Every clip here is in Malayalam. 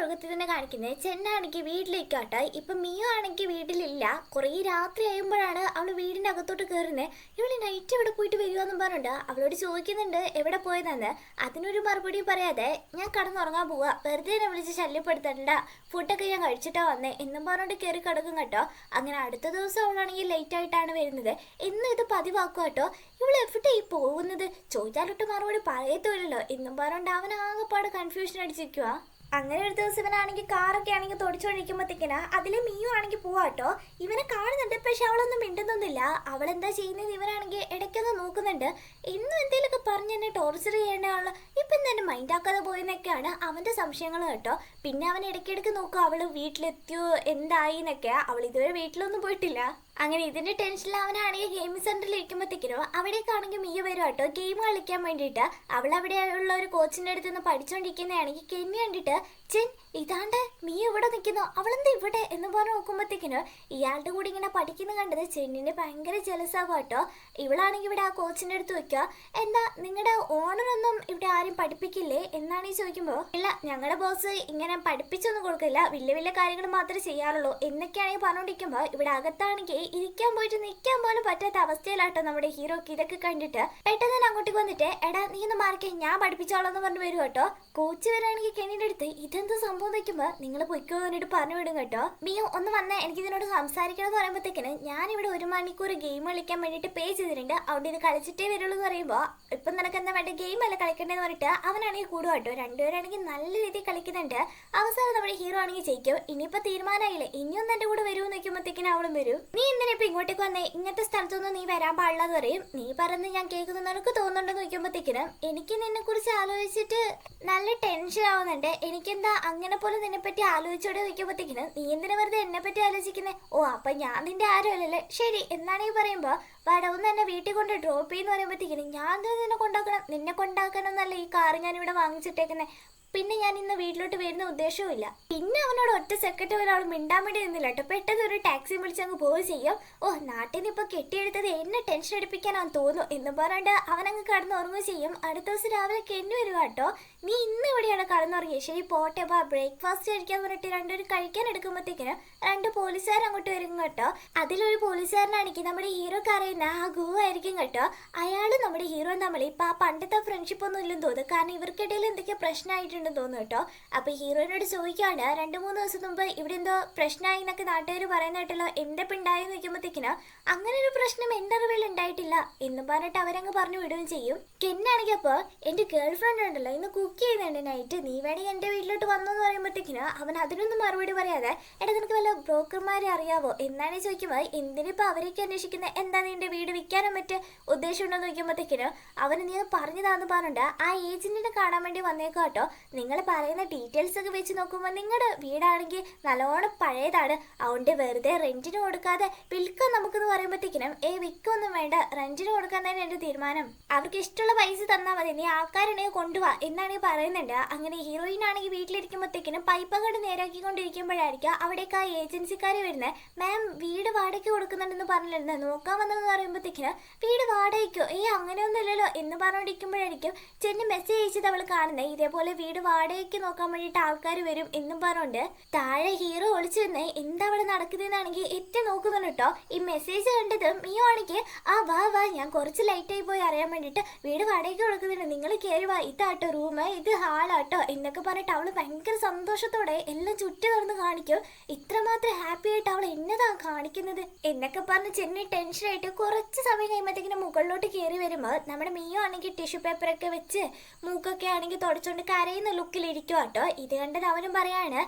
തുടക്കത്തിൽ തന്നെ കാണിക്കുന്നത് ചെന്നാണെങ്കിൽ വീട്ടിലേക്കാട്ടെ. ഇപ്പം മിയു ആണെങ്കിൽ വീട്ടിലില്ല. കുറേ രാത്രി ആയുമ്പോഴാണ് അവൾ വീടിൻ്റെ അകത്തോട്ട് കയറുന്നത്. ഇവള് നൈറ്റ് ഇവിടെ പോയിട്ട് വരുവാന്നും പറഞ്ഞിട്ട് അവളോട് ചോദിക്കുന്നുണ്ട് എവിടെ പോയതെന്ന്. അതിനൊരു മറുപടിയും പറയാതെ ഞാൻ കടന്നുറങ്ങാൻ പോവാ, വെറുതെ എന്നെ വിളിച്ച് ശല്യപ്പെടുത്തണ്ട, ഫുഡൊക്കെ ഞാൻ കഴിച്ചിട്ടാ വന്നേ എന്നും പറഞ്ഞിട്ട് കയറി കിടക്കും കേട്ടോ. അങ്ങനെ അടുത്ത ദിവസം അവളാണെങ്കിൽ ലേറ്റ് ആയിട്ടാണ് വരുന്നത്. എന്നും ഇത് പതിവാക്കുക കേട്ടോ. ഇവൾ എവിടെയായി പോകുന്നത് ചോദിച്ചാലൊട്ട് മറുപടി പറയത്തുമില്ലല്ലോ എന്നും പറഞ്ഞുകൊണ്ട് അവൻ ആകെപ്പാട് കൺഫ്യൂഷൻ അടിച്ചിരിക്കുക. അങ്ങനെ ഒരു ദിവസം ഇവനാണെങ്കിൽ കാറൊക്കെ ആണെങ്കിൽ തുടച്ചുകൊണ്ടിരിക്കുമ്പോഴത്തേക്കിനാ അതിലെ മിയു ആണെങ്കിൽ പോവാട്ടോ. ഇവനെ കാണുന്നുണ്ട്, പക്ഷെ അവളൊന്നും മിണ്ടുന്നൊന്നുമില്ല. അവളെന്താ ചെയ്യുന്നത് ഇവനാണെങ്കിൽ ഇടയ്ക്കൊന്ന് നോക്കുന്നുണ്ട്. എന്നും എന്തെങ്കിലുമൊക്കെ പറഞ്ഞ് എന്നെ ടോർച്ചർ ചെയ്യേണ്ടതാണല്ലോ, ഇപ്പം തന്നെ മൈൻഡാക്കാതെ പോയെന്നൊക്കെയാണ് അവൻ്റെ സംശയങ്ങൾ കേട്ടോ. പിന്നെ അവൻ ഇടയ്ക്കിടയ്ക്ക് നോക്കുക അവള് വീട്ടിലെത്തിയോ എന്തായി എന്നൊക്കെ. അവൾ ഇതുവരെ വീട്ടിലൊന്നും പോയിട്ടില്ല. അങ്ങനെ ഇതിന്റെ ടെൻഷനിൽ അവനാണെങ്കിൽ ഗെയിമിംഗ് സെന്ററിൽ ഇരിക്കുമ്പോഴത്തേക്കിനോ അവിടേക്കാണെങ്കിൽ മിയ വരും കേട്ടോ ഗെയിം കളിക്കാൻ വേണ്ടിയിട്ട്. അവൾ അവിടെയുള്ള ഒരു കോച്ചിന്റെ അടുത്ത് നിന്ന് പഠിച്ചുകൊണ്ടിരിക്കുന്നതാണെങ്കിൽ കെന്നി കണ്ടിട്ട് ചെൻ ഇതാണ്ട് മിയ ഇവിടെ നിൽക്കുന്നു, അവളെന്താ ഇവിടെ എന്ന് പറഞ്ഞ് നോക്കുമ്പോഴത്തേക്കിനോ ഇയാളുടെ കൂടി ഇങ്ങനെ പഠിക്കുന്ന കണ്ടത് ചെന്നിനെ ഭയങ്കര ജലസാവും കേട്ടോ. ഇവളാണെങ്കിൽ ഇവിടെ ആ കോച്ചിന്റെ അടുത്ത് വെക്കുക. എന്താ നിങ്ങളുടെ ഓണറൊന്നും ഇവിടെ ആരും പഠിപ്പിക്കില്ലേ എന്നാണ് ഈ ചോദിക്കുമ്പോൾ ഇല്ല ഞങ്ങളുടെ ബോസ് ഇങ്ങനെ പഠിപ്പിച്ചൊന്നും കൊടുക്കില്ല, വലിയ വലിയ കാര്യങ്ങൾ മാത്രമേ ചെയ്യാറുള്ളൂ എന്നൊക്കെയാണെങ്കിൽ പറഞ്ഞുകൊണ്ടിരിക്കുമ്പോൾ ഇവിടെ അകത്താണെങ്കിൽ ഇരിക്കാൻ പോയിട്ട് നിൽക്കാൻ പോലും പറ്റാത്ത അവസ്ഥയിലാട്ടോ നമ്മുടെ ഹീറോക്ക്. ഇതൊക്കെ കണ്ടിട്ട് പെട്ടെന്ന് തന്നെ അങ്ങോട്ടേക്ക് വന്നിട്ട് എടാ നീ ഒന്ന് മാറിക്കേ ഞാൻ പഠിപ്പിച്ചോളാം എന്ന് പറഞ്ഞു വരും കേട്ടോ. കോച്ച് വരാണെങ്കിൽ കെന്നിയുടെ അടുത്ത് ഇതെന്ത് സംഭവം വയ്ക്കുമ്പോ നിങ്ങൾ പൊയ്ക്കോ വേണ്ടിട്ട് പറഞ്ഞു വിടും കേട്ടോ. മിയോ ഒന്ന് വന്നേ എനിക്ക് ഇതിനോട് സംസാരിക്കണം എന്ന് പറയുമ്പോഴത്തേക്കിന് ഞാനിവിടെ 1 മണിക്കൂർ ഗെയിം കളിക്കാൻ വേണ്ടിയിട്ട് പേ ചെയ്തിട്ടുണ്ട്, അവിടെ ഇത് കളിച്ചിട്ടേ വരുള്ളൂ എന്ന് പറയുമ്പോൾ ഇപ്പം നിനക്ക് എന്താ വേണ്ട ഗെയിം അല്ല കളിക്കണ്ടെന്ന് പറഞ്ഞിട്ട് അവനാണെങ്കിൽ കൂടുക കേട്ടോ. രണ്ടുപേരാണെങ്കിൽ നല്ല രീതിയിൽ കളിക്കുന്നുണ്ട്. അവസാനം നമ്മുടെ ഹീറോ ആണെങ്കിൽ ജയിക്കും. ഇനിയിപ്പോൾ തീരുമാനമായില്ലേ ഇനിയൊന്നും എൻ്റെ കൂടെ വരുമെന്ന് നോക്കുമ്പോഴത്തേക്കിനും അവളും വരും. നീ എന്തിനാ ഇപ്പം ഇങ്ങോട്ടേക്ക് വന്നേ, ഇങ്ങനത്തെ സ്ഥലത്തൊന്നും നീ വരാൻ പാടില്ലെന്ന് പറയും. നീ പറഞ്ഞ് ഞാൻ കേൾക്കുന്നു നിനക്ക് തോന്നുന്നുണ്ടെന്ന് നോക്കുമ്പോഴത്തേക്കിനും എനിക്ക് നിന്നെ കുറിച്ച് ആലോചിച്ചിട്ട് നല്ല ടെൻഷൻ ആവുന്നുണ്ട്. എനിക്കെന്താ അങ്ങനെ പോലെ നിന്നെപ്പറ്റി ആലോചിച്ചോടെ നോക്കുമ്പോഴത്തേക്കിനും നീ എന്തിനാ വെറുതെ എന്നെ പറ്റി ആലോചിക്കുന്നത്, ഓ അപ്പൊ ഞാൻ നിന്റെ ആരുമല്ലല്ലേ ശരി എന്നാണെങ്കിൽ പറയുമ്പോൾ വടവൊന്ന് എന്നെ വീട്ടിൽ കൊണ്ട് ഡ്രോപ്പ് ചെയ്യുന്ന പറയുമ്പോഴത്തേക്കിനും ഞാൻ നിന്നെ കൊണ്ടാക്കണം, നിന്നെ കൊണ്ടാക്കണം എന്നല്ല ഈ കാറ് ഞാനിവിടെ വാങ്ങിച്ചിട്ടേക്കുന്നത്, പിന്നെ ഞാൻ ഇന്ന് വീട്ടിലോട്ട് വരുന്ന ഉദ്ദേശവും ഇല്ല. പിന്നെ അവനോട് ഒറ്റ സെക്കൻഡ് ഒരാൾ മിണ്ടാൻ വേണ്ടി നിന്നില്ല കേട്ടോ. പെട്ടെന്ന് ഒരു ടാക്സി വിളിച്ച് അങ്ങ് പോവുകയും ചെയ്യും. ഓ നാട്ടിൽ നിന്ന് ഇപ്പോൾ കെട്ടിയെടുത്തത് എന്നെ ടെൻഷൻ അടിപ്പിക്കാനാന്ന് തോന്നുന്നു എന്ന് പറഞ്ഞിട്ട് അവനങ്ങ് കടന്നുറങ്ങുകയും ചെയ്യും. അടുത്ത ദിവസം രാവിലെ കെന്നി വരിക കേട്ടോ. നീ ഇന്ന് ഇവിടെയാണ് കടന്നുറങ്ങിയത്, ശരി പോട്ടെ ബാ ബ്രേക്ക്ഫാസ്റ്റ് കഴിക്കാൻ പറഞ്ഞിട്ട് രണ്ടുപേരും കഴിക്കാൻ എടുക്കുമ്പോഴത്തേക്കിനും 2 പോലീസുകാർ അങ്ങോട്ട് വരും കേട്ടോ. അതിലൊരു പോലീസുകാരനാണെങ്കിൽ നമ്മുടെ ഹീറോക്ക് അറിയുന്ന ആ ഗു ആയിരിക്കും കേട്ടോ. അയാൾ നമ്മുടെ ഹീറോ തമ്മിൽ ഇപ്പം ആ പണ്ടത്തെ ഫ്രണ്ട്ഷിപ്പ് ഒന്നും ഇല്ലെന്ന് തോന്നുന്നു, കാരണം ഇവർക്കിടയിൽ എന്തൊക്കെയോ പ്രശ്നമായിട്ടുണ്ട് തോന്നുന്നു കേട്ടോ. അപ്പൊ ഹീറോയിനോട് ചോദിക്കാണ് 2-3 ദിവസം മുമ്പ് ഇവിടെ എന്തോ പ്രശ്നമായി എന്നൊക്കെ നാട്ടുകാർ പറയുന്ന കേട്ടല്ലോ, എന്തൊക്കെ ഉണ്ടായെന്ന് നോക്കുമ്പോഴത്തേക്കിന് അങ്ങനെ ഒരു പ്രശ്നം എൻ്റെ അറിവിൽ ഉണ്ടായിട്ടില്ല എന്ന് പറഞ്ഞിട്ട് അവരങ്ങ് പറഞ്ഞു വിടുകയും ചെയ്യും. കെന്നാണെങ്കിൽ അപ്പോൾ എൻ്റെ ഗേൾ ഫ്രണ്ട് ഉണ്ടല്ലോ ഇന്ന് കുക്ക് ചെയ്യുന്നുണ്ട് നൈറ്റ്, നീ വേണമെങ്കിൽ എൻ്റെ വീട്ടിലോട്ട് വന്നെന്ന് പറയുമ്പോഴത്തേക്കിന് അവൻ അതിനൊന്നും മറുപടി പറയാതെ എടാ നിനക്ക് വല്ല ബ്രോക്കർമാരെ അറിയാവോ എന്നാണ് ചോദിക്കുമ്പോൾ എന്തിനിപ്പോൾ അവരൊക്കെ അന്വേഷിക്കുന്നത്, എന്താ നിന്റെ വീട് വിൽക്കാനും മറ്റേ ഉദ്ദേശം ഉണ്ടോ എന്ന് നോക്കുമ്പോഴത്തേക്കിന് അവന് നീ പറഞ്ഞതാന്ന് പറഞ്ഞിട്ട് ആ ഏജന്റിനെ കാണാൻ വേണ്ടി വന്നേക്കോ കേട്ടോ. നിങ്ങൾ പറയുന്ന ഡീറ്റെയിൽസ് ഒക്കെ വെച്ച് നോക്കുമ്പോൾ നിങ്ങളുടെ വീടാണെങ്കിൽ നല്ലോണം പഴയതാണ്, അതുകൊണ്ട് വെറുതെ റെന്റിന് കൊടുക്കാതെ വിൽക്കാൻ നമുക്കെന്ന് പറയുമ്പോഴത്തേക്കിനും വിൽക്കൊന്നും വേണ്ട, റെന്റിന് കൊടുക്കാൻ തന്നെ എൻ്റെ തീരുമാനം, അവർക്ക് ഇഷ്ടമുള്ള പൈസ തന്നാൽ മതി, നീ ആൾക്കാരുണ്ടെങ്കിൽ കൊണ്ടുപോവാ എന്നാണെങ്കിൽ പറയുന്നുണ്ട്. അങ്ങനെ ഹീറോയിൻ ആണെങ്കിൽ വീട്ടിലിരിക്കുമ്പോഴത്തേക്കിനും പൈപ്പങ്ങോട്ട് നേരാക്കിക്കൊണ്ടിരിക്കുമ്പോഴായിരിക്കും അവിടേക്ക് ആ ഏജൻസിക്കാർ വരുന്നത്. മാം വീട് വാടകയ്ക്ക് കൊടുക്കുന്നുണ്ടെന്ന് പറഞ്ഞിരുന്നത്, നോക്കാൻ വന്നതെന്ന് പറയുമ്പോഴത്തേക്കിനും വീട് വാടകയ്ക്കോ അങ്ങനെയൊന്നും ഇല്ലല്ലോ എന്ന് പറഞ്ഞുകൊണ്ടിരിക്കുമ്പോഴായിരിക്കും ചെന്ന് മെസ്സേജ് അയച്ചത് അവൾ കാണുന്നത്. ഇതേപോലെ വീട് വാടകയ്ക്ക് നോക്കാൻ വേണ്ടിയിട്ട് ആൾക്കാർ വരും എന്നും പറഞ്ഞുകൊണ്ട് താഴെ ഹീറോ ഒളിച്ചു നിന്ന് എന്താ അവിടെ നടക്കുന്നതെന്നാണെങ്കിൽ എത്തി നോക്കുന്നുണ്ട് കേട്ടോ. ഈ മെസ്സേജ് കണ്ടത് മിയോ ആണെങ്കിൽ ആ വാ വാ ഞാൻ കുറച്ച് ലൈറ്റായി പോയി അറിയാൻ വേണ്ടിയിട്ട് വീട് വാടകയ്ക്ക് കൊടുക്കുന്നുണ്ട്, നിങ്ങൾ കയറി വാ, ഇതാട്ടോ റൂം, ഇത് ഹാളാട്ടോ എന്നൊക്കെ പറഞ്ഞിട്ട് അവൾ ഭയങ്കര സന്തോഷത്തോടെ എല്ലാം ചുറ്റി നടന്ന് കാണിക്കും. ഇത്രമാത്രം ഹാപ്പി ആയിട്ട് അവൾ എന്നതാ കാണിക്കുന്നത് എന്നൊക്കെ പറഞ്ഞ് ചെന്നി ടെൻഷനായിട്ട് കുറച്ച് സമയം കഴിയുമ്പോഴത്തേക്കിനും മുകളിലോട്ട് കയറി വരുമ്പോൾ നമ്മുടെ മിയോ ആണെങ്കിൽ ടിഷ്യൂ പേപ്പറൊക്കെ വെച്ച് മൂക്കൊക്കെ ആണെങ്കിൽ തുടച്ചുകൊണ്ട് കരയുന്ന ലുക്കിലിരിക്കും കേട്ടോ. ഇത് കണ്ടത് അവനും പറയാണ്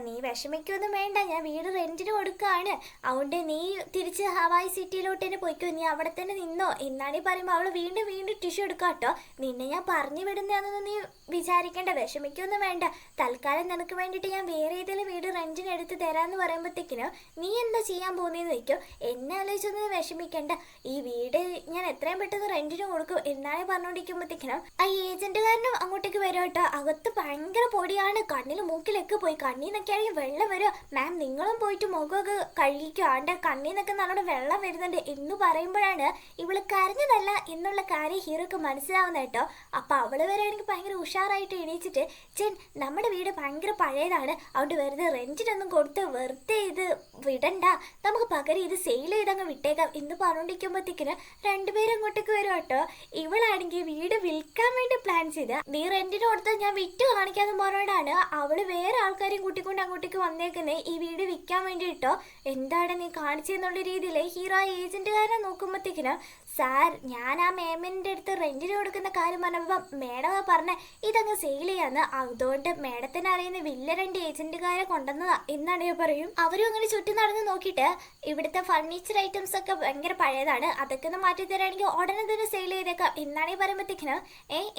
നീ വിഷമിക്കൊന്നും വേണ്ട, ഞാൻ വീട് റെന്റിന് കൊടുക്കുകയാണ്, അതുകൊണ്ട് നീ തിരിച്ച് ഹവായ് സിറ്റിയിലോട്ട് തന്നെ പോയിക്കോ, നീ അവിടെ തന്നെ നിന്നോ എന്നാണ് പറയുമ്പോൾ അവൾ വീണ്ടും വീണ്ടും ടിഷ്യൂ എടുക്കുക കേട്ടോ. നിന്നെ ഞാൻ പറഞ്ഞു വിടുന്നതാണെന്നൊന്നും നീ വിചാരിക്കേണ്ട, വിഷമിക്കൊന്നും വേണ്ട, തൽക്കാലം നിനക്ക് വേണ്ടിയിട്ട് ഞാൻ വേറെ ഏതെങ്കിലും വീട് റെന്റിന് എടുത്ത് തരാമെന്ന് പറയുമ്പോഴത്തേക്കിനോ നീ എന്താ ചെയ്യാൻ പോകുന്നതെന്ന് വയ്ക്കും. എന്നെ ആലോചിച്ചൊന്നും വിഷമിക്കേണ്ട, ഈ വീട് ഞാൻ എത്രയും പെട്ടെന്ന് റെന്റിന് കൊടുക്കും എന്നാണ് പറഞ്ഞുകൊണ്ടിരിക്കുമ്പോഴത്തേക്കിനും ആ ഏജന്റുകാരനും അങ്ങോട്ടേക്ക് വരും കേട്ടോ. മുഖത്ത് ഭയങ്കര പൊടിയാണ്, കണ്ണിൽ മൂക്കിലൊക്കെ പോയി, കണ്ണിൽ നിന്നൊക്കെയാണെങ്കിൽ വെള്ളം വരിക. മാം നിങ്ങളും പോയിട്ട് മുഖമൊക്കെ കഴുകിക്കോ, ആൻ്റെ കണ്ണിൽ നിന്നൊക്കെ നല്ലോണം വെള്ളം വരുന്നുണ്ട് എന്ന് പറയുമ്പോഴാണ് ഇവള് കരഞ്ഞതല്ല എന്നുള്ള കാര്യം ഹീറോക്ക് മനസ്സിലാവുന്ന കേട്ടോ. അപ്പം അവള് വരെ എനിക്ക് ഭയങ്കര ഉഷാറായിട്ട് എണീച്ചിട്ട്, ചെൻ നമ്മുടെ വീട് ഭയങ്കര പഴയതാണ്, അതുകൊണ്ട് വെറുതെ റെന്റിനൊന്നും കൊടുത്ത് വെറുതെ ഇത് വിടണ്ട, നമുക്ക് പകരം ഇത് സെയിൽ ചെയ്തങ്ങ് വിട്ടേക്കാം എന്ന് പറഞ്ഞോണ്ടിരിക്കുമ്പോഴത്തേക്കിന് രണ്ടുപേരും അങ്ങോട്ടേക്ക് വരും കേട്ടോ. ഇവളാണെങ്കിൽ വീട് വിൽക്കാൻ വേണ്ടി പ്ലാൻ ചെയ്ത, നീ റെന്റിന് കൊടുത്താൽ ഞാൻ വിറ്റ് കാണിക്കാന്ന് പറഞ്ഞോണ്ടാണ് അവള് വേറെ ആൾക്കാരെയും കൂട്ടിക്കൊണ്ട് അങ്ങോട്ടേക്ക് വന്നേക്കുന്നത് ഈ വീട് വിൽക്കാൻ വേണ്ടിയിട്ടോ. എന്താണ് നീ കാണിച്ചെന്നുള്ള രീതിയിൽ ഹീറോ ഏജന്റുകാരനെ നോക്കുമ്പോഴത്തേക്കിനും, സാർ ഞാൻ ആ മേമിൻ്റെ അടുത്ത് റെന്റിന് കൊടുക്കുന്ന കാര്യം പറഞ്ഞപ്പോൾ മേഡം പറഞ്ഞ ഇതങ്ങ് സെയിൽ ചെയ്യാന്ന്, അതുകൊണ്ട് മേഡത്തിന് അറിയുന്ന വലിയ 2 ഏജന്റുകാരെ കൊണ്ടുവന്നതാ എന്നാണ് ഞാൻ പറയും. അവരും അങ്ങനെ ചുറ്റും നടന്ന് നോക്കിയിട്ട് ഇവിടുത്തെ ഫർണിച്ചർ ഐറ്റംസ് ഒക്കെ ഭയങ്കര പഴയതാണ്, അതൊക്കെ ഒന്ന് മാറ്റി തരാണെങ്കിൽ ഉടനെ തന്നെ സെയിൽ ചെയ്തേക്കാം എന്നാണ് ഈ പറയുമ്പോഴത്തേക്കിന്,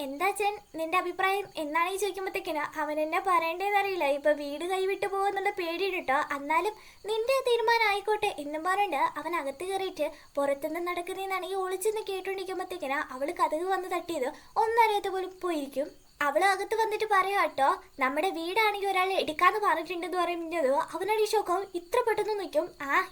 എന്താ ചെൻ നിന്റെ അഭിപ്രായം എന്നാണ് ഈ ചോദിക്കുമ്പോഴത്തേക്കിന് അവൻ എന്നെ പറയേണ്ടതെന്ന് അറിയില്ല, ഇപ്പൊ വീട് കൈവിട്ട് പോകുന്നുള്ള പേടി കേട്ടോ. എന്നാലും നിന്റെ തീരുമാനം ആയിക്കോട്ടെ എന്നും പറഞ്ഞിട്ട് അവൻ അകത്ത് കയറിയിട്ട് പുറത്തുനിന്ന് നടക്കുന്നതെന്നാണെങ്കിൽ ഒളിച്ചെന്ന് കേട്ടോണ്ടിരിക്കുമ്പോഴത്തേക്കിനാ അവള് കഥക് വന്ന് തട്ടിയത് ഒന്നറിയാത്ത പോലും പോയിരിക്കും. അവള് അകത്ത് വന്നിട്ട് പറയാ കേട്ടോ, നമ്മുടെ വീടാണെങ്കിൽ ഒരാൾ എടുക്കാന്ന് പറഞ്ഞിട്ടുണ്ടെന്ന് പറയുന്നത് അവനടി ഷോക്കാവും. ഇത്ര പെട്ടെന്ന് നിൽക്കും,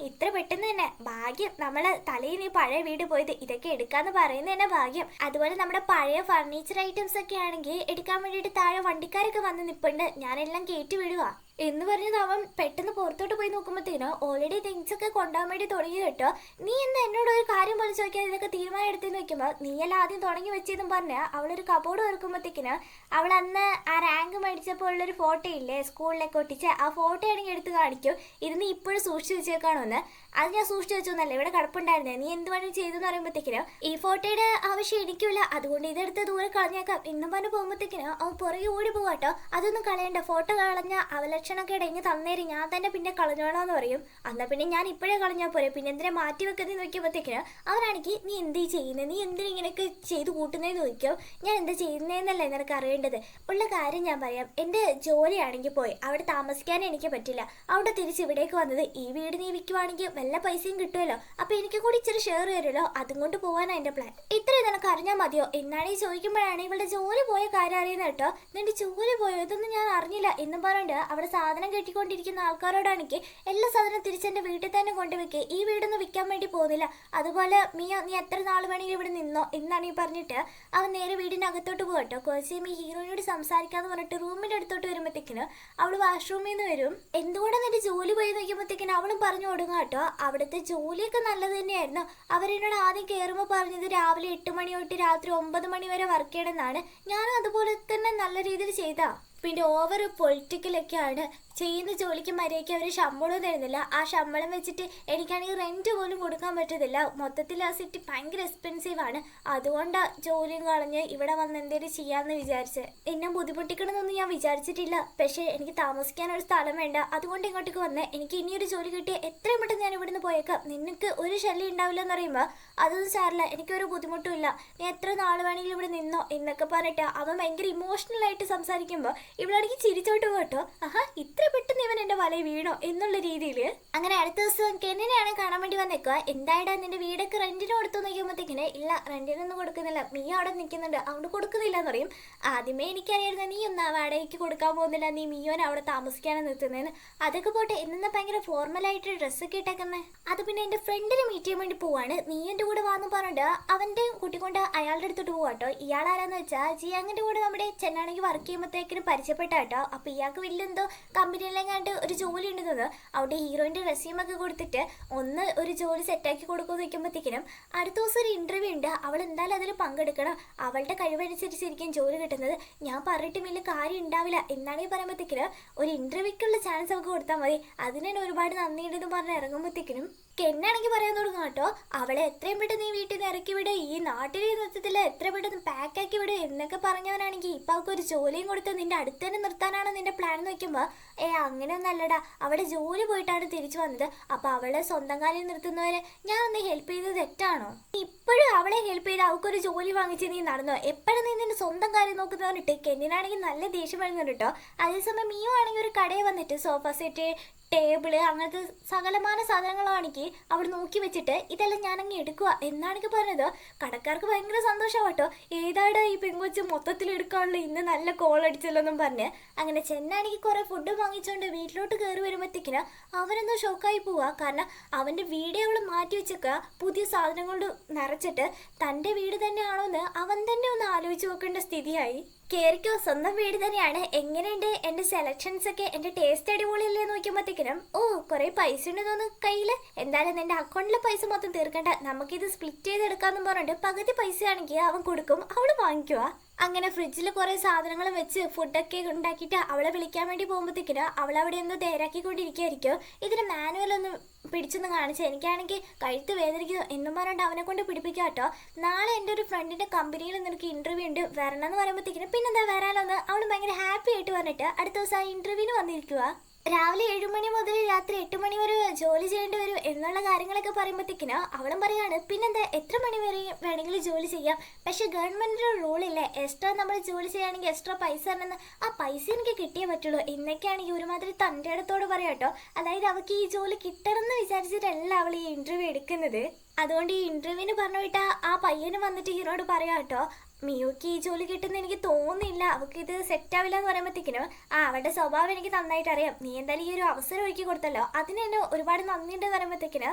ഇത്ര പെട്ടെന്ന് തന്നെ ഭാഗ്യം, നമ്മളെ തലയിൽ നീ പഴയ വീട് പോയത്, ഇതൊക്കെ എടുക്കാന്ന് പറയുന്നത് തന്നെ ഭാഗ്യം. അതുപോലെ നമ്മുടെ പഴയ ഫർണിച്ചർ ഐറ്റംസ് ഒക്കെ ആണെങ്കിൽ എടുക്കാൻ വേണ്ടിയിട്ട് താഴെ വണ്ടിക്കാരൊക്കെ വന്ന് നിൽപ്പുണ്ട്, ഞാനെല്ലാം കയറ്റി വിടുക എന്ന് പറഞ്ഞത് അവൻ പെട്ടെന്ന് പുറത്തോട്ട് പോയി നോക്കുമ്പോഴത്തേനോ ഓൾറെഡി തിങ്സ് ഒക്കെ കൊണ്ടുപോകാൻ വേണ്ടി തുടങ്ങി കേട്ടോ. നീ എന്താ എന്നോട് ഒരു കാര്യം പോലെ ചോദിക്കാൻ ഇതൊക്കെ തീരുമാനം എടുത്തെന്ന് വെക്കുമ്പോൾ നീയെല്ലാം ആദ്യം തുടങ്ങി വെച്ചതെന്നും പറഞ്ഞ അവളൊരു കബോർഡ് വെക്കുമ്പോഴത്തേക്കിന് അവൾ അന്ന് ആ റാങ്ക് മേടിച്ചപ്പോൾ ഉള്ളൊരു ഫോട്ടോ ഇല്ലേ സ്കൂളിലേക്ക് ഒട്ടിച്ച്, ആ ഫോട്ടോ ആണെങ്കിൽ എടുത്ത് കാണിക്കും, ഇത് നീ ഇപ്പോഴും സൂക്ഷിച്ച് വെച്ചേക്കാണോ എന്ന്. അത് ഞാൻ സൂക്ഷിച്ച് വെച്ചോന്നല്ല, ഇവിടെ കിടപ്പുണ്ടായിരുന്നേ, നീ എന്ത് വേണമെങ്കിൽ ചെയ്തെന്ന് പറയുമ്പോഴത്തേക്കിനും ഈ ഫോട്ടോയുടെ ആവശ്യം എനിക്കില്ല, അതുകൊണ്ട് ഇതെടുത്ത് ദൂരെ കളഞ്ഞേക്കാം എന്നും പറഞ്ഞ് പോകുമ്പോഴത്തേക്കിനും അവൻ പുറകെ ഓടി പോകാട്ടോ. അതൊന്നും കളയണ്ട, ഫോട്ടോ കളഞ്ഞ അവലക്ഷണമൊക്കെ ഇടങ്ങി തന്നേരും, ഞാൻ തന്നെ പിന്നെ കളഞ്ഞോളാന്ന് പറയും. എന്നാൽ പിന്നെ ഞാൻ ഇപ്പോഴേ കളഞ്ഞാൽ പോരെ, പിന്നെ എന്തിനാ മാറ്റി വെക്കുന്നത് നോക്കിയപ്പോഴത്തേക്കിനും അവനാണെങ്കിൽ നീ എന്ത് ചെയ്യുന്നത്, നീ എന്തിനാ ഇങ്ങനെയൊക്കെ ചെയ്ത് കൂട്ടുന്നതെന്ന് ചോദിക്കും. ഞാൻ എന്താ ചെയ്യുന്നതെന്നല്ലേ നിനക്ക് അറിയേണ്ടത്, ഉള്ള കാര്യം ഞാൻ പറയാം. എൻ്റെ ജോലിയാണെങ്കിൽ പോയി അവിടെ താമസിക്കാൻ എനിക്ക് പറ്റില്ല, അവിടെ തിരിച്ച് ഇവിടേക്ക് വന്നത്, ഈ വീട് നീ വിൽക്കുവാണെങ്കിൽ വല്ല പൈസയും കിട്ടുമല്ലോ, അപ്പൊ എനിക്ക് കൂടി ഇച്ചിരി ഷെയർ തരുമല്ലോ, അതും കൊണ്ട് പോകാനാണ് എൻ്റെ പ്ലാൻ. ഇത്രയും നിനക്ക് അറിഞ്ഞാൽ മതിയോ എന്നാണ് ഈ ചോദിക്കുമ്പോഴാണ് ഇവളുടെ ജോലി പോയ കാര്യം അറിയുന്നത് കേട്ടോ. നിന്റെ ജോലി പോയോ, ഇതൊന്നും ഞാൻ അറിഞ്ഞില്ല എന്നും പറഞ്ഞിട്ട് അവിടെ സാധനം കെട്ടിക്കൊണ്ടിരിക്കുന്ന ആൾക്കാരോടാണെങ്കിൽ എല്ലാ സാധനം തിരിച്ചെൻ്റെ വീട്ടിൽ തന്നെ കൊണ്ടുവയ്ക്കുക, ഈ വീടൊന്നും വിൽക്കാൻ വേണ്ടി പോകുന്നില്ല, അതുപോലെ നീ എത്ര നാൾ വേണമെങ്കിലും ഇവിടെ നിന്നോ എന്നാണ് ഈ പറഞ്ഞിട്ട് അവൻ നേരെ വീടിൻ്റെ അകത്തോട്ട് പോകട്ടോ. കുറച്ച് ഈ ഹീറോയിനോട് സംസാരിക്കാന്ന് പറഞ്ഞിട്ട് റൂമിൻ്റെ അടുത്തോട്ട് വരുമ്പോഴത്തേക്കിന് അവൾ വാഷ്റൂമിൽ നിന്ന് വരും. എന്തുകൊണ്ടാണ് നിന്റെ ജോലി പോയി നോക്കിയപ്പോഴത്തേക്കിന് അവളും പറഞ്ഞു കൊടുങ്ങാം കേട്ടോ. അവിടുത്തെ ജോലിയൊക്കെ നല്ലത് തന്നെയായിരുന്നു, അവരെന്നോട് ആദ്യം കയറുമ്പോൾ പറഞ്ഞത് രാവിലെ 8 മണി തൊട്ട് രാത്രി 9 മണി വരെ വർക്ക് ചെയ്യണമെന്നാണ്, ഞാനും അതുപോലെ തന്നെ നല്ല രീതിയിൽ ചെയ്താ. പിന്നെ ഓവർ പൊളിറ്റിക്കലൊക്കെയാണ്, ചെയ്യുന്ന ജോലിക്ക് മര്യാദയ്ക്ക് അവർ ശമ്പളം തരുന്നില്ല, ആ ശമ്പളം വെച്ചിട്ട് എനിക്കാണെങ്കിൽ റെൻറ്റ് പോലും കൊടുക്കാൻ പറ്റത്തില്ല, മൊത്തത്തിൽ ആ സിറ്റി ഭയങ്കര എക്സ്പെൻസീവാണ്, അതുകൊണ്ടാണ് ജോലിയും കളഞ്ഞ് ഇവിടെ വന്ന് എന്തെങ്കിലും ചെയ്യാമെന്ന് വിചാരിച്ച്. എന്നെ ബുദ്ധിമുട്ടിക്കണമെന്നൊന്നും ഞാൻ വിചാരിച്ചിട്ടില്ല, പക്ഷേ എനിക്ക് താമസിക്കാനൊരു സ്ഥലം വേണ്ട, അതുകൊണ്ട് ഇങ്ങോട്ടേക്ക് വന്നേ. എനിക്ക് ഇനിയൊരു ജോലി കിട്ടിയ എത്രയും പെട്ടെന്ന് ഞാൻ ഇവിടുന്ന് പോയേക്കാം, നിനക്ക് ഒരു ശല്യം ഉണ്ടാവില്ല എന്ന് പറയുമ്പോൾ അതൊന്നും സാറില്ല, എനിക്കൊരു ബുദ്ധിമുട്ടും ഇല്ല, നീ എത്ര നാൾ വേണമെങ്കിലും ഇവിടെ നിന്നോ എന്നൊക്കെ പറഞ്ഞിട്ട് അവൻ ഭയങ്കര ഇമോഷണലായിട്ട് സംസാരിക്കുമ്പോൾ ഇവളാണെങ്കിൽ ചിരിച്ചോട്ട് പോട്ടോ. ഇത്ര പെട്ടെന്ന് ഇവൻ എൻ്റെ വലയിൽ വീണോ എന്നുള്ള രീതിയിൽ. അങ്ങനെ അടുത്ത ദിവസം കെന്നിനെയാണ് കാണാൻ വേണ്ടി വന്നേക്കുക. എന്തായിടാ നിന്റെ വീടൊക്കെ റെന്റിന് കൊടുത്തു നോക്കുമ്പോഴത്തേക്കിന്, ഇല്ല റെന്റിനൊന്നും കൊടുക്കുന്നില്ല, നീ അവിടെ നിൽക്കുന്നുണ്ട് അതുകൊണ്ട് കൊടുക്കുന്നില്ല എന്ന് പറയും. ആദ്യമേ എനിക്കറിയായിരുന്നു നീ ഒന്നും വാടകയ്ക്ക് കൊടുക്കാൻ പോകുന്നില്ല, നീ മിയോനെ അവിടെ താമസിക്കാനാണ് നിർത്തുന്നതെന്ന്. അതൊക്കെ പോട്ടെ, ഇന്ന് ഭയങ്കര ഫോർമലായിട്ട് ഡ്രസ്സൊക്കെ ഇട്ടേക്കുന്നത്, അത് പിന്നെ എൻ്റെ ഫ്രണ്ടിനെ മീറ്റ് ചെയ്യാൻ വേണ്ടി പോവാണ്, നീ എൻ്റെ കൂടെ വാന്ന് പറഞ്ഞിട്ട് അവൻ്റെ കൂട്ടിക്കൊണ്ട് അയാളുടെ അടുത്തോട്ട് പോവാട്ടോ. ഇയാളാരാന്ന് വെച്ചാൽ ജിയാങ്ങിൻ്റെ കൂടെ നമ്മുടെ ചെന്നാണെങ്കിൽ വർക്ക് ചെയ്യുമ്പോഴത്തേക്കിനും പരിചയപ്പെട്ട കേട്ടോ. അപ്പോൾ ഇയാൾക്ക് വലിയെന്തോ കമ്പനിയിലെങ്ങാണ്ട് ഒരു ജോലി ഉണ്ടെന്നത്, അവിടെ ഹീറോയിൻ്റെ റെസ്യൂമൊക്കെ കൊടുത്തിട്ട് ഒരു ജോലി സെറ്റാക്കി കൊടുക്കുമെന്ന് വയ്ക്കുമ്പോഴത്തേക്കിനും അടുത്ത ദിവസം ഒരു ഇൻ്റർവ്യൂ ഉണ്ട്, അവൾ എന്തായാലും അതിൽ പങ്കെടുക്കണം, അവളുടെ കഴിവനുസരിച്ചിരിക്കും ജോലി കിട്ടുന്നത്, ഞാൻ പറഞ്ഞിട്ടും വലിയ കാര്യം ഉണ്ടാവില്ല എന്നാണെങ്കിൽ പറയുമ്പോഴത്തേക്കിനും ഒരു ഇൻ്റർവ്യൂക്കുള്ള ചാൻസ് അവൾക്ക് കൊടുത്താൽ മതി, അതിന് തന്നെ ഒരുപാട് നന്ദിയുണ്ടെന്ന് പറഞ്ഞ് ഇറങ്ങുമ്പോഴത്തേക്കിനും കെന്നാണെങ്കിൽ പറയാൻ തുടങ്ങും കേട്ടോ, അവളെ എത്രയും പെട്ടെന്ന് നീ വീട്ടിൽ നിന്ന് ഇറക്കി വിടുക, ഈ നാട്ടിൽ നിർത്തത്തില്ല, എത്ര പെട്ടെന്ന് പാക്കാക്കി വിടുക എന്നൊക്കെ പറഞ്ഞവനാണെങ്കിൽ ഇപ്പം അവൾക്ക് ഒരു ജോലിയും കൊടുത്ത് നിന്റെ അടുത്ത് തന്നെ നിർത്താനാണ് നിന്റെ പ്ലാൻ എന്ന് വയ്ക്കുമ്പോൾ അങ്ങനെയൊന്നും അല്ലടാ, അവിടെ ജോലി പോയിട്ടാണ് തിരിച്ചു വന്നത്. അപ്പൊ അവളെ സ്വന്തം കാലിൽ നിർത്തുന്നവരെ ഞാൻ ഒന്ന് ഹെൽപ്പ് ചെയ്തത് തെറ്റാണോ? ഇപ്പോഴും അവളെ ഹെൽപ്പ് ചെയ്ത് അവൾക്കൊരു ജോലി വാങ്ങിച്ച് നീ നടന്നോ? എപ്പോഴും നീ നിന്റെ സ്വന്തം കാര്യം നോക്കുന്നവന്നിട്ട് കെന്നിനാണെങ്കിൽ നല്ല ദേഷ്യം വരുന്നുണ്ട് കേട്ടോ. അതേസമയം മിയോ ആണെങ്കിൽ ഒരു കടയിൽ വന്നിട്ട് സോഫ സെറ്റ്, ടേബിള്, അങ്ങനത്തെ സകലമാന സാധനങ്ങളാണെങ്കിൽ അവിടെ നോക്കി വെച്ചിട്ട് ഇതെല്ലാം ഞാനങ്ങ് എടുക്കുക എന്നാണെങ്കിൽ പറഞ്ഞത്. കടക്കാർക്ക് ഭയങ്കര സന്തോഷമാട്ടോ. ഏതാടാ ഈ പെങ്കൊച്ച് മൊത്തത്തിൽ എടുക്കാനുള്ള, ഇന്ന് നല്ല കോൾ അടിച്ചല്ലോന്നും പറഞ്ഞ്. അങ്ങനെ ചെന്നാണെങ്കിൽ കുറെ ഫുഡ് വാങ്ങിച്ചുകൊണ്ട് വീട്ടിലോട്ട് കയറി വരുമ്പോഴത്തേക്കിന് അവനെന്തോ ഷോക്കായി പോവുക. കാരണം അവൻ്റെ വീഡിയോ അവൾ മാറ്റി വെച്ചേക്കുക പുതിയ സാധനം കൊണ്ട് നിറച്ചിട്ട്. തൻ്റെ വീട് തന്നെയാണോ എന്ന് അവൻ തന്നെ ഒന്ന് ആലോചിച്ച് നോക്കേണ്ട സ്ഥിതിയായി. കേറിക്കോ, സ്വന്തം വീട് തന്നെയാണ്. എങ്ങനെയുണ്ട് എൻ്റെ സെലക്ഷൻസ് ഒക്കെ, എൻ്റെ ടേസ്റ്റ് അടിപൊളിയല്ലേ നോക്കുമ്പോഴത്തേക്കിനും കുറെ പൈസ ഉണ്ട് തോന്നുന്നു കയ്യില്. എന്തായാലും നിന്റെ അക്കൗണ്ടിലെ പൈസ മൊത്തം തീർക്കണ്ട, നമുക്കിത് സ്പ്ലിറ്റ് ചെയ്തെടുക്കാന്ന് പറഞ്ഞിട്ട് പകുതി പൈസ ആണെങ്കിൽ അവൻ കൊടുക്കും, അവള് വാങ്ങിക്കുക. അങ്ങനെ ഫ്രിഡ്ജിൽ കുറെ സാധനങ്ങൾ വെച്ച് ഫുഡൊക്കെ ഉണ്ടാക്കിയിട്ട് അവളെ വിളിക്കാൻ വേണ്ടി പോകുമ്പോഴത്തേക്കിന് അവളവിടെ ഒന്ന് തയ്യാറാക്കിക്കൊണ്ടിരിക്കുകയായിരിക്കും. ഇതിന് മാനുവൽ ഒന്ന് പിടിച്ചൊന്ന് കാണിച്ച്, എനിക്കാണെങ്കിൽ കഴുത്ത് വേദനിക്കുന്നു എന്നും പറഞ്ഞിട്ട് അവനെ കൊണ്ട് പിടിപ്പിക്കുക കേട്ടോ. നാളെ എൻ്റെ ഒരു ഫ്രണ്ടിൻ്റെ കമ്പനിയിൽ നിനക്ക് ഇൻ്റർവ്യൂ ഉണ്ട്, വരണം എന്ന് പറയുമ്പോഴത്തേക്കിന് പിന്നെന്താ വരാനൊന്ന് അവൾ ഭയങ്കര ഹാപ്പി ആയിട്ട് പറഞ്ഞിട്ട് അടുത്ത ദിവസം ആ ഇൻ്റർവ്യൂവിന് വന്നിരിക്കുക. രാവിലെ 7 മണി മുതൽ രാത്രി 8 മണി വരെ ജോലി ചെയ്യേണ്ടി വരും എന്നുള്ള കാര്യങ്ങളൊക്കെ പറയുമ്പോഴത്തേക്കിന് അവളും പറയാണ് പിന്നെന്താ എത്ര മണി വരെ വേണമെങ്കിലും ജോലി ചെയ്യാം, പക്ഷെ ഗവൺമെൻറ്റിൻ്റെ റൂളില്ലേ, എക്സ്ട്രാ നമ്മൾ ജോലി ചെയ്യുകയാണെങ്കിൽ എക്സ്ട്രാ പൈസ തരണമെന്ന്. ആ പൈസ എനിക്ക് കിട്ടിയേ പറ്റുള്ളൂ എന്നൊക്കെയാണെങ്കിൽ ഒരുമാതിരി തൻ്റെ അടുത്തോട് പറയാം കേട്ടോ. അതായത് അവൾക്ക് ഈ ജോലി കിട്ടണമെന്ന് വിചാരിച്ചിട്ടല്ല അവൾ ഈ ഇൻ്റർവ്യൂ എടുക്കുന്നത്. അതുകൊണ്ട് ഈ ഇൻ്റർവ്യൂവിന് പറഞ്ഞു വിട്ടാൽ ആ പയ്യന് വന്നിട്ട് ഹീറോയോട് പറയാം കേട്ടോ, മിയുക്ക് ഈ ജോലി കിട്ടുന്ന എനിക്ക് തോന്നുന്നില്ല, അവൾക്ക് ഇത് സെറ്റ് ആവില്ല എന്ന് പറയുമ്പോഴത്തേക്കിനും അവളുടെ സ്വഭാവം എനിക്ക് നന്നായിട്ട് അറിയാം, നീ എന്തായാലും ഈ ഒരു അവസരം ഒരുക്കി കൊടുത്തല്ലോ, അതിന് തന്നെ ഒരുപാട് നന്ദിയുണ്ട് പറയുമ്പോഴത്തേക്കിന്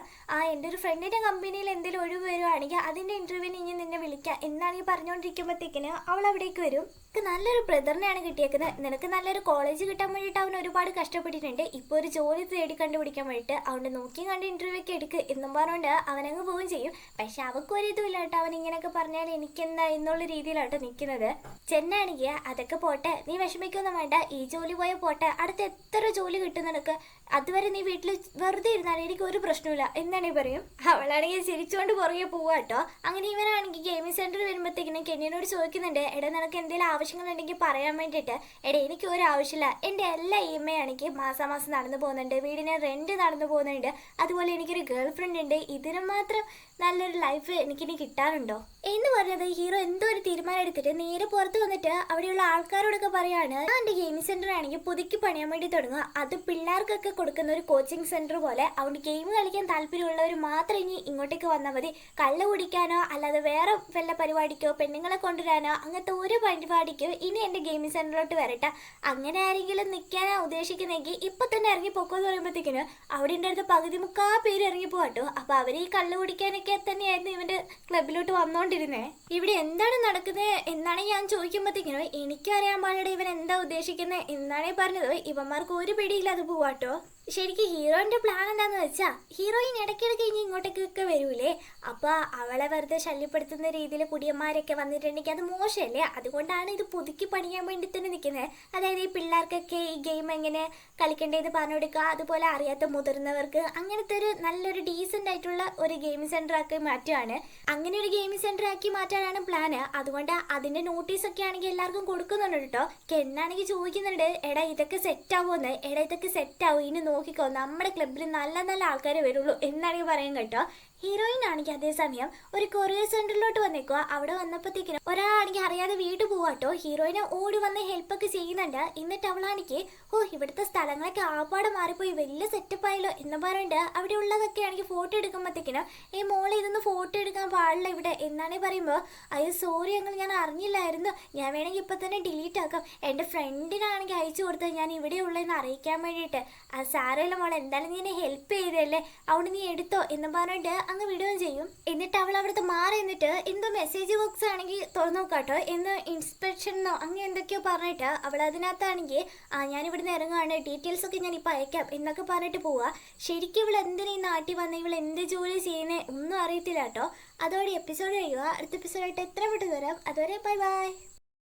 എൻ്റെ ഒരു ഫ്രണ്ടിൻ്റെ കമ്പനിയിൽ എന്തെങ്കിലും ഒഴിവ് വരുവാണെങ്കിൽ അതിൻ്റെ ഇൻ്റർവ്യൂവിന് ഇനി നിന്നെ വിളിക്കാം എന്നാണെങ്കിൽ പറഞ്ഞുകൊണ്ടിരിക്കുമ്പോഴത്തേക്കിന് അവൾ അവിടേക്ക് വരും. നല്ലൊരു ബ്രദറിനെയാണ് കിട്ടിയേക്കുന്നത്, നിനക്ക് നല്ലൊരു കോളേജ് കിട്ടാൻ വേണ്ടിയിട്ട് അവൻ ഒരുപാട് കഷ്ടപ്പെട്ടിട്ടുണ്ട്, ഇപ്പോൾ ഒരു ജോലി തേടി കണ്ടുപിടിക്കാൻ വേണ്ടിയിട്ട് അവൻ്റെ നോക്കി കണ്ട് ഇൻ്റർവ്യൂ ഒക്കെ എടുക്ക് എന്നും പറഞ്ഞുകൊണ്ട് അവനങ്ങ് പോവുകയും ചെയ്യും. പക്ഷെ അവൾക്ക് ഒരു ഇതുമില്ല കേട്ടോ, അവൻ ഇങ്ങനെയൊക്കെ പറഞ്ഞാൽ എനിക്കെന്താ എന്നുള്ള രീതിയിലാട്ടോ നിൽക്കുന്നത്. ചെന്നാണെങ്കിൽ അതൊക്കെ പോട്ടെ, നീ വിഷമിക്കൊന്നും വേണ്ട, ഈ ജോലി പോയാൽ പോട്ടെ, അടുത്ത എത്ര ജോലി കിട്ടും നിനക്ക്, അതുവരെ നീ വീട്ടിൽ വെറുതെ ഇരുന്നാൽ എനിക്ക് ഒരു പ്രശ്നമില്ല എന്നാണെങ്കിൽ പറയും. അവളാണെങ്കിൽ ചിരിച്ചുകൊണ്ട് പുറകെ പോവുക കേട്ടോ. അങ്ങനെ ഇവനാണെങ്കിൽ ഗെയിമിംഗ് സെൻറ്റർ വരുമ്പോഴത്തേക്കിനും കെന്നിയോട് ചോദിക്കുന്നുണ്ട്, എടാ നിനക്ക് എന്തെങ്കിലും ആവശ്യങ്ങളുണ്ടെങ്കിൽ പറയാൻ വേണ്ടിയിട്ട്. എടാ എനിക്ക് ഒരു ആവശ്യമില്ല, എൻ്റെ എല്ലാ EMI ആണെങ്കിൽ മാസാമാസം നടന്നു പോകുന്നുണ്ട്, വീടിന് റെൻറ്റ് നടന്നു പോകുന്നുണ്ട്, അതുപോലെ എനിക്കൊരു ഗേൾ ഫ്രണ്ട് ഉണ്ട്, ഇതിന് മാത്രം നല്ലൊരു ലൈഫ് എനിക്കിനി കിട്ടാറുണ്ടോ എന്ന് പറഞ്ഞത് ഹീറോ എന്തോ ഒരു തീരുമാനം എടുത്തിട്ട് നേരെ പുറത്ത് വന്നിട്ട് അവിടെയുള്ള ആൾക്കാരോടൊക്കെ പറയാണ്, എൻ്റെ ഗെയിമിംഗ് സെൻറ്റർ ആണെങ്കിൽ പുതുക്കി പണിയാൻ വേണ്ടി തുടങ്ങുക, അത് പിള്ളേർക്കൊക്കെ കൊടുക്കുന്ന ഒരു കോച്ചിങ് സെൻറ്റർ പോലെ, അതുകൊണ്ട് ഗെയിം കളിക്കാൻ താല്പര്യമുള്ളവർ മാത്രം ഇനി ഇങ്ങോട്ടേക്ക് വന്നാൽ മതി, കള്ള് കുടിക്കാനോ അല്ലാതെ വേറെ വല്ല പരിപാടിക്കോ പെണ്ണുങ്ങളെ കൊണ്ടുവരാനോ അങ്ങനത്തെ ഒരു പരിപാടിക്കോ ഇനി എൻ്റെ ഗെയിമിംഗ് സെൻറ്ററിലോട്ട് വരട്ടെ, അങ്ങനെ ആരെങ്കിലും നിൽക്കാനാ ഉദ്ദേശിക്കുന്നെങ്കിൽ ഇപ്പം തന്നെ ഇറങ്ങി പൊക്കോന്ന് പറയുമ്പോഴത്തേക്കിന് അവിടെ ഉണ്ടായിരുന്ന പകുതി മുക്കാ പേര് ഇറങ്ങി പോകട്ടോ. അപ്പോൾ അവർ ഈ കള്ള് കുടിക്കാനൊക്കെ തന്നെയായിരുന്നു ഇവൻ്റെ ക്ലബിലോട്ട് വന്നുകൊണ്ടിരുന്നത്. ഇവിടെ എന്താണ് നടക്കുന്നത് എന്നാണ് ഞാൻ ചോദിക്കുമ്പോഴത്തേക്കിനോ എനിക്കറിയാൻ പാടില്ല ഇവൻ എന്താ ഉദ്ദേശിക്കുന്നത് എന്നാണേ പറഞ്ഞത്. ഇവന്മാർക്ക് ഒരു പിടിയില്ലാതെ പോവാട്ടോ. ശരിക്കും ഹീറോയിൻ്റെ പ്ലാൻ എന്താന്ന് വെച്ചാൽ ഹീറോയിൻ ഇടയ്ക്കിടയ്ക്ക് ഇനി ഇങ്ങോട്ടേക്കൊക്കെ വരൂലേ, അപ്പോൾ അവളെ വെറുതെ ശല്യപ്പെടുത്തുന്ന രീതിയിൽ കുടിയന്മാരൊക്കെ വന്നിട്ടുണ്ടെങ്കിൽ അത് മോശമല്ലേ, അതുകൊണ്ടാണ് ഇത് പുതുക്കി പണിയാൻ വേണ്ടി തന്നെ നിൽക്കുന്നത്. അതായത് ഈ പിള്ളേർക്കൊക്കെ ഈ ഗെയിം എങ്ങനെ കളിക്കേണ്ടത് പറഞ്ഞു കൊടുക്കുക, അതുപോലെ അറിയാത്ത മുതിർന്നവർക്ക് അങ്ങനത്തെ ഒരു നല്ലൊരു ഡീസൻ്റ് ആയിട്ടുള്ള ഒരു ഗെയിമിംഗ് സെൻറ്റർ ആക്കി മാറ്റുകയാണ്. അങ്ങനെ ഒരു ഗെയിമിംഗ് സെൻറ്റർ ആക്കി മാറ്റാനാണ് പ്ലാന്. അതുകൊണ്ട് അതിൻ്റെ നോട്ടീസൊക്കെ ആണെങ്കിൽ എല്ലാവർക്കും കൊടുക്കുന്നുണ്ട് കേട്ടോ. കെന്നാണെങ്കിൽ ചോദിക്കുന്നുണ്ട്, എടാ ഇതൊക്കെ സെറ്റ് ആവുമെന്ന്, എടാ ഇതൊക്കെ സെറ്റ് ആവും, ഇനി നോക്കിക്കോ നമ്മുടെ ക്ലബ്ബിൽ നല്ല നല്ല ആൾക്കാരെ വരുള്ളൂ എന്നാണെങ്കിൽ പറയും കേട്ടോ. ഹീറോയിൻ ആണെങ്കിൽ അതേസമയം ഒരു കൊറിയർ സെന്ററിലോട്ട് വന്നേക്കുക. അവിടെ വന്നപ്പോഴത്തേക്കിനും ഒരാളാണെങ്കിൽ അറിയാതെ വീട്ടിൽ പോവാട്ടോ. ഹീറോയിനെ ഓടി വന്ന് ഹെൽപ്പൊക്കെ ചെയ്യുന്നുണ്ട്. എന്നിട്ട് അവളാണെങ്കിൽ ഇവിടുത്തെ സ്ഥലങ്ങളൊക്കെ ആപ്പാടെ മാറിപ്പോയി, വലിയ സെറ്റപ്പ് ആയല്ലോ എന്ന് പറഞ്ഞിട്ട് അവിടെ ഉള്ളതൊക്കെ ആണെങ്കിൽ ഫോട്ടോ എടുക്കുമ്പോഴത്തേക്കിനും മോളെ ഇതൊന്ന് ഫോട്ടോ എടുക്കാൻ പാടില്ല ഇവിടെ എന്നാണേ പറയുമ്പോൾ, അയ്യോ സോറി ഞങ്ങൾ ഞാൻ അറിഞ്ഞില്ലായിരുന്നു, ഞാൻ വേണമെങ്കിൽ ഇപ്പം തന്നെ ഡിലീറ്റ് ആക്കാം, എൻ്റെ ഫ്രണ്ടിനാണെങ്കിൽ അയച്ചു കൊടുത്തത് ഞാൻ ഇവിടെ ഉള്ളതെന്ന് അറിയിക്കാൻ വേണ്ടിയിട്ട്. ആ സാരമില്ല മോളെ, എന്തായാലും നീ എന്നെ ഹെൽപ്പ് ചെയ്തല്ലേ, അവിടെ നീ എടുത്തോ എന്ന് പറഞ്ഞിട്ട് അങ്ങ് വിടുകയും ചെയ്യും. എന്നിട്ട് അവൾ അവിടുത്തെ മാറി എന്നിട്ട് എന്തോ മെസ്സേജ് ബോക്സ് ആണെങ്കിൽ തുറന്നു നോക്കാട്ടോ, എന്ന് ഇൻസ്പെക്ഷനോ അങ്ങനെ എന്തൊക്കെയോ പറഞ്ഞിട്ട് അവൾ അതിനകത്താണെങ്കിൽ ഞാൻ ഇവിടുന്ന് ഇറങ്ങുകയാണ്, ഡീറ്റെയിൽസ് ഒക്കെ ഞാൻ ഇപ്പം അയക്കാം എന്നൊക്കെ പറഞ്ഞിട്ട് പോവുക. ശരിക്കും ഇവൾ എന്തിനാ ഈ നാട്ടിൽ വന്ന, ഇവൾ എന്ത് ജോലി ചെയ്യുന്നത് ഒന്നും അറിയത്തില്ല കേട്ടോ. അതോടെ എപ്പിസോഡ് കഴിയുക. അടുത്ത എപ്പിസോഡായിട്ട് എത്ര പെട്ടെന്ന് വരാം. അതുവരെ ബൈ ബൈ.